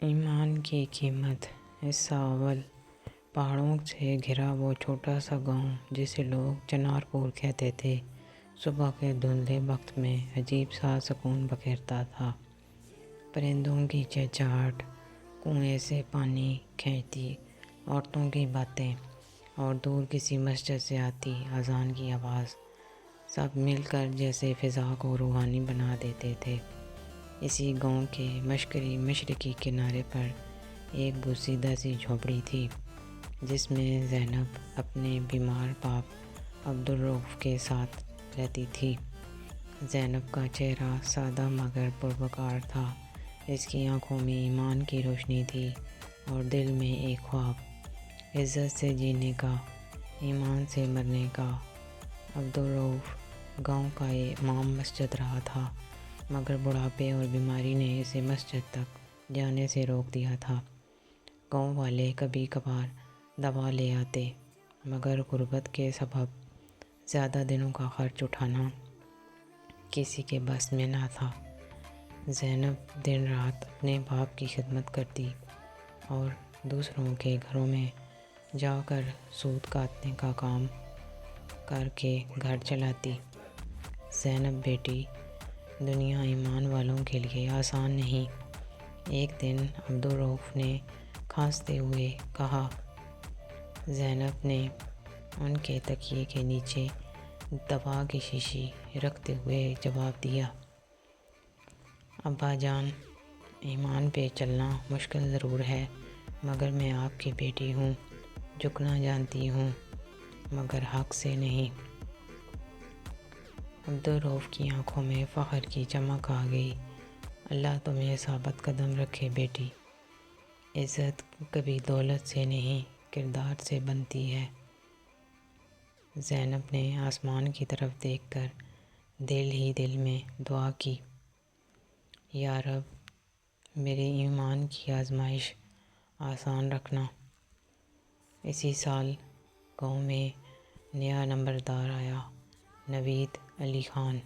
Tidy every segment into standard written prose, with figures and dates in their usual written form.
ایمان کی قیمت حصہ اول۔ پہاڑوں سے گھرا وہ چھوٹا سا گاؤں جسے لوگ چنار پور کہتے تھے، صبح کے دھندلے وقت میں عجیب سا سکون بکھیرتا تھا۔ پرندوں کی چہچہاہٹ، کنویں سے پانی کھینچتی عورتوں کی باتیں اور دور کسی مسجد سے آتی اذان کی آواز، سب مل کر جیسے فضا کو روحانی بنا دیتے تھے۔ اسی گاؤں کے مشرقی کنارے پر ایک بوسیدہ سی جھونپڑی تھی جس میں زینب اپنے بیمار باپ عبدالرؤف کے ساتھ رہتی تھی۔ زینب کا چہرہ سادہ مگر پروقار تھا، اس کی آنکھوں میں ایمان کی روشنی تھی اور دل میں ایک خواب، عزت سے جینے کا، ایمان سے مرنے کا۔ عبدالرؤف گاؤں کا امام مسجد رہا تھا، مگر بڑھاپے اور بیماری نے اسے مسجد تک جانے سے روک دیا تھا۔ گاؤں والے کبھی کبھار دوا لے آتے، مگر غربت کے سبب زیادہ دنوں کا خرچ اٹھانا کسی کے بس میں نہ تھا۔ زینب دن رات اپنے باپ کی خدمت کرتی اور دوسروں کے گھروں میں جا کر سود کاٹنے کا کام کر کے گھر چلاتی۔ زینب بیٹی، دنیا ایمان والوں کے لیے آسان نہیں۔ ایک دن عبدالرؤف نے کھانستے ہوئے کہا۔ زینب نے ان کے تکیے کے نیچے دوا کی شیشی رکھتے ہوئے جواب دیا، ابا جان، ایمان پہ چلنا مشکل ضرور ہے، مگر میں آپ کی بیٹی ہوں، جھکنا جانتی ہوں، مگر حق سے نہیں۔ عبدالرؤف کی آنکھوں میں فخر کی چمک آ گئی۔ اللہ تمہیں ثابت قدم رکھے بیٹی، عزت کبھی دولت سے نہیں کردار سے بنتی ہے۔ زینب نے آسمان کی طرف دیکھ کر دل ہی دل میں دعا کی، یا رب میرے ایمان کی آزمائش آسان رکھنا۔ اسی سال گاؤں میں نیا نمبردار آیا، نوید علی خان۔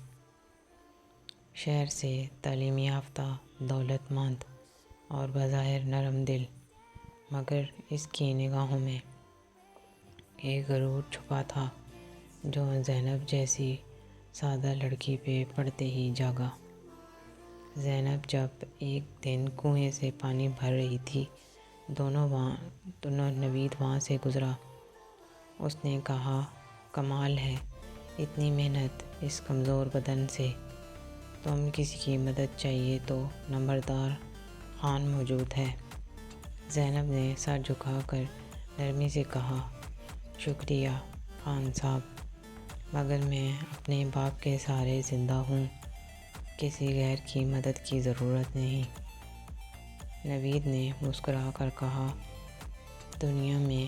شہر سے تعلیم یافتہ، دولت مند اور بظاہر نرم دل، مگر اس کی نگاہوں میں ایک غرور چھپا تھا جو زینب جیسی سادہ لڑکی پہ پڑتے ہی جاگا۔ زینب جب ایک دن کنویں سے پانی بھر رہی تھی، نوید وہاں سے گزرا۔ اس نے کہا، کمال ہے، اتنی محنت اس کمزور بدن سے۔ تم کسی کی مدد چاہیے تو نمبردار خان موجود ہے۔ زینب نے سر جھکا کر نرمی سے کہا، شکریہ خان صاحب، مگر میں اپنے باپ کے سہارے زندہ ہوں، کسی غیر کی مدد کی ضرورت نہیں۔ نوید نے مسکرا کر کہا، دنیا میں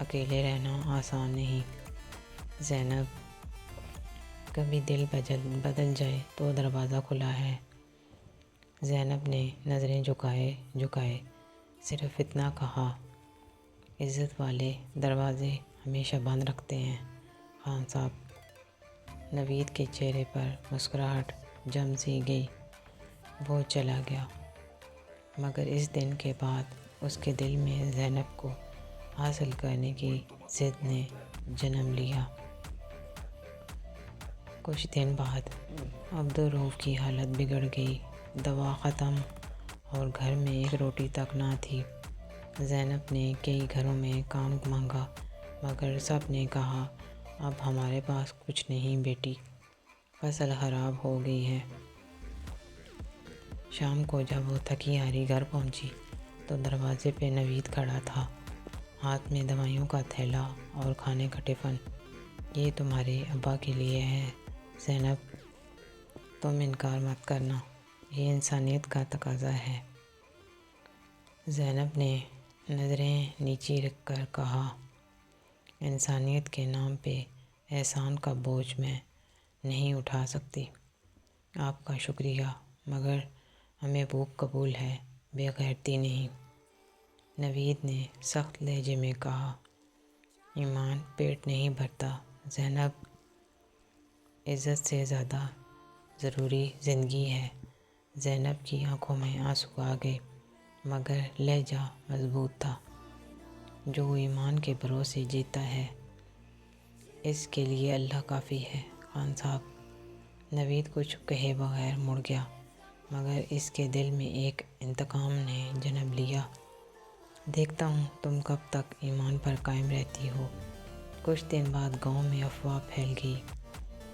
اکیلے رہنا آسان نہیں زینب، کبھی دل بدل جائے تو دروازہ کھلا ہے۔ زینب نے نظریں جھکائے صرف اتنا کہا، عزت والے دروازے ہمیشہ بند رکھتے ہیں خان صاحب۔ نوید کے چہرے پر مسکراہٹ جم سی گئی، وہ چلا گیا، مگر اس دن کے بعد اس کے دل میں زینب کو حاصل کرنے کی ضد نے جنم لیا۔ کچھ دن بعد عبدالرؤف کی حالت بگڑ گئی، دوا ختم اور گھر میں ایک روٹی تک نہ تھی۔ زینب نے کئی گھروں میں کام مانگا، مگر سب نے کہا، اب ہمارے پاس کچھ نہیں بیٹی، فصل خراب ہو گئی ہے۔ شام کو جب وہ تھکی ہاری گھر پہنچی تو دروازے پہ نوید کھڑا تھا، ہاتھ میں دوائیوں کا تھیلا اور کھانے کا ٹفن۔ یہ تمہارے ابا کے لیے ہے زینب، تم انکار مت کرنا، یہ انسانیت کا تقاضا ہے۔ زینب نے نظریں نیچی رکھ کر کہا، انسانیت کے نام پہ احسان کا بوجھ میں نہیں اٹھا سکتی۔ آپ کا شکریہ، مگر ہمیں بھوک قبول ہے، بے غیرتی نہیں۔ نوید نے سخت لہجے میں کہا، ایمان پیٹ نہیں بھرتا زینب، عزت سے زیادہ ضروری زندگی ہے۔ زینب کی آنکھوں میں آنسو آ گئے، مگر لہجہ مضبوط تھا۔ جو ایمان کے بھروسے جیتا ہے اس کے لیے اللہ کافی ہے۔ خان صاحب، نوید کچھ کہے بغیر مڑ گیا، مگر اس کے دل میں ایک انتقام نے جنم لیا۔ دیکھتا ہوں تم کب تک ایمان پر قائم رہتی ہو۔ کچھ دن بعد گاؤں میں افواہ پھیل گئی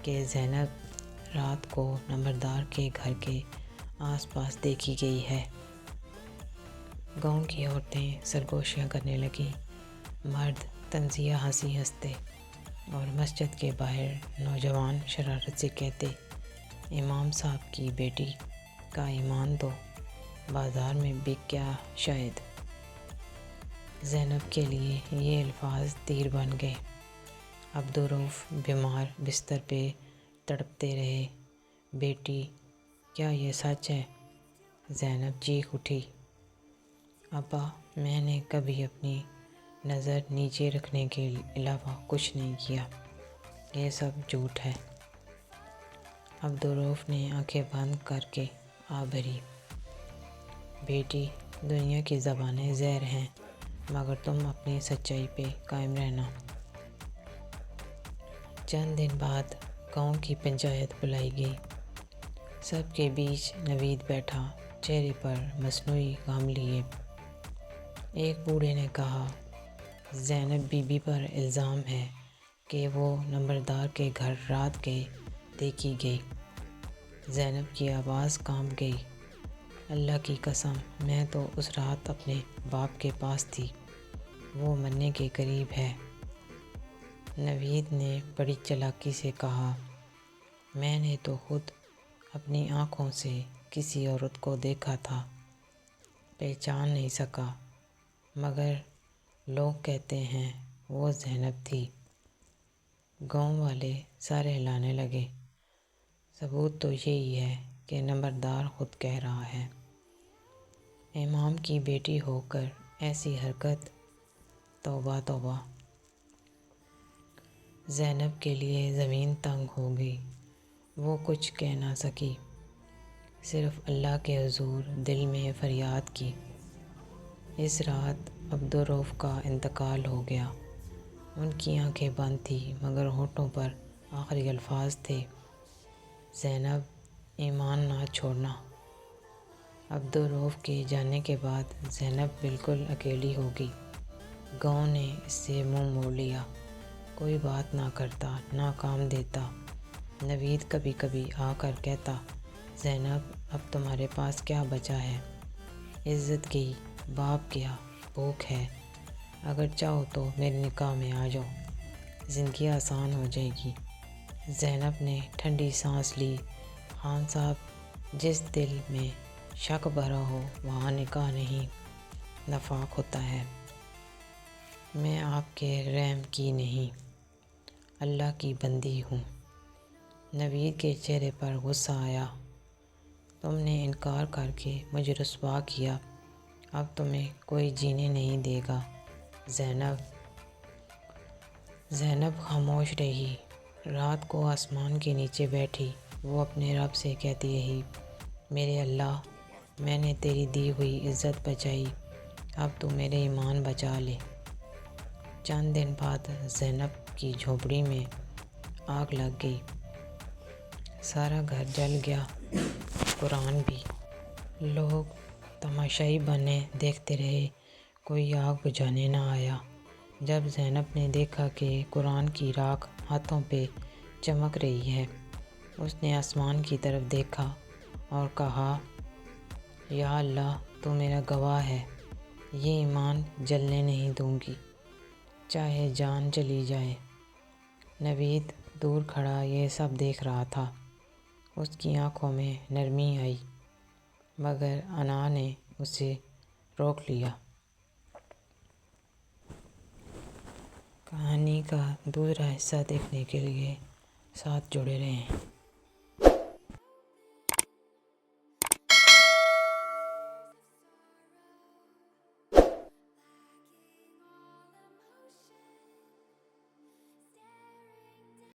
کہ زینب رات کو نمبردار کے گھر کے آس پاس دیکھی گئی ہے۔ گاؤں کی عورتیں سرگوشیاں کرنے لگیں، مرد طنزیہ ہنسی ہنستے اور مسجد کے باہر نوجوان شرارت سے کہتے، امام صاحب کی بیٹی کا ایمان تو بازار میں بک گیا شاید۔ زینب کے لیے یہ الفاظ تیر بن گئے۔ عبدالرؤف بیمار بستر پہ تڑپتے رہے۔ بیٹی، کیا یہ سچ ہے؟ زینب چیخ اٹھی، ابا، میں نے کبھی اپنی نظر نیچے رکھنے کے علاوہ کچھ نہیں کیا، یہ سب جھوٹ ہے۔ عبدالرؤف نے آنکھیں بند کر کے آہ بھری، بیٹی، دنیا کی زبانیں زہر ہیں، مگر تم اپنی سچائی پہ قائم رہنا۔ چند دن بعد گاؤں کی پنچایت بلائی گئی۔ سب کے بیچ نوید بیٹھا، چہرے پر مصنوعی غم لیے۔ ایک بوڑھے نے کہا، زینب بی بی پر الزام ہے کہ وہ نمبردار کے گھر رات کے دیکھی گئی۔ زینب کی آواز کانپ گئی، اللہ کی قسم، میں تو اس رات اپنے باپ کے پاس تھی، وہ مرنے کے قریب ہے۔ نوید نے بڑی چالاکی سے کہا، میں نے تو خود اپنی آنکھوں سے کسی عورت کو دیکھا تھا، پہچان نہیں سکا، مگر لوگ کہتے ہیں وہ زینب تھی۔ گاؤں والے سر ہلانے لگے، ثبوت تو یہی ہے کہ نمبردار خود کہہ رہا ہے۔ امام کی بیٹی ہو کر ایسی حرکت، توبہ توبہ۔ زینب کے لیے زمین تنگ ہو گئی، وہ کچھ کہہ نہ سکی، صرف اللہ کے حضور دل میں فریاد کی۔ اس رات عبدالرؤف کا انتقال ہو گیا۔ ان کی آنکھیں بند تھیں، مگر ہونٹوں پر آخری الفاظ تھے، زینب، ایمان نہ چھوڑنا۔ عبدالرؤف کے جانے کے بعد زینب بالکل اکیلی ہو گئی۔ گاؤں نے اس سے منہ موڑ لیا، کوئی بات نہ کرتا، نہ کام دیتا۔ نوید کبھی کبھی آ کر کہتا، زینب، اب تمہارے پاس کیا بچا ہے؟ عزت گئی، باپ گیا، بھوک ہے، اگر چاہو تو میرے نکاح میں آ جاؤ، زندگی آسان ہو جائے گی۔ زینب نے ٹھنڈی سانس لی، خان صاحب، جس دل میں شک بھرا ہو وہاں نکاح نہیں، نفاق ہوتا ہے۔ میں آپ کے رحم کی نہیں، اللہ کی بندی ہوں۔ نوید کے چہرے پر غصہ آیا، تم نے انکار کر کے مجھے رسوا کیا، اب تمہیں کوئی جینے نہیں دے گا۔ زینب خاموش رہی۔ رات کو آسمان کے نیچے بیٹھی وہ اپنے رب سے کہتی رہی، میرے اللہ، میں نے تیری دی ہوئی عزت بچائی، اب تو میرے ایمان بچا لے۔ چند دن بعد زینب کی جھونپڑی میں آگ لگ گئی، سارا گھر جل گیا، قرآن بھی۔ لوگ تماشائی بنے دیکھتے رہے، کوئی آگ بجھانے نہ آیا۔ جب زینب نے دیکھا کہ قرآن کی راکھ ہاتھوں پہ چمک رہی ہے، اس نے آسمان کی طرف دیکھا اور کہا، یا اللہ، تو میرا گواہ ہے، یہ ایمان جلنے نہیں دوں گی، چاہے جان چلی جائے۔ نوید دور کھڑا یہ سب دیکھ رہا تھا، اس کی آنکھوں میں نرمی آئی، مگر انا نے اسے روک لیا۔ کہانی کا دوسرا حصہ دیکھنے کے لیے ساتھ جڑے رہیں۔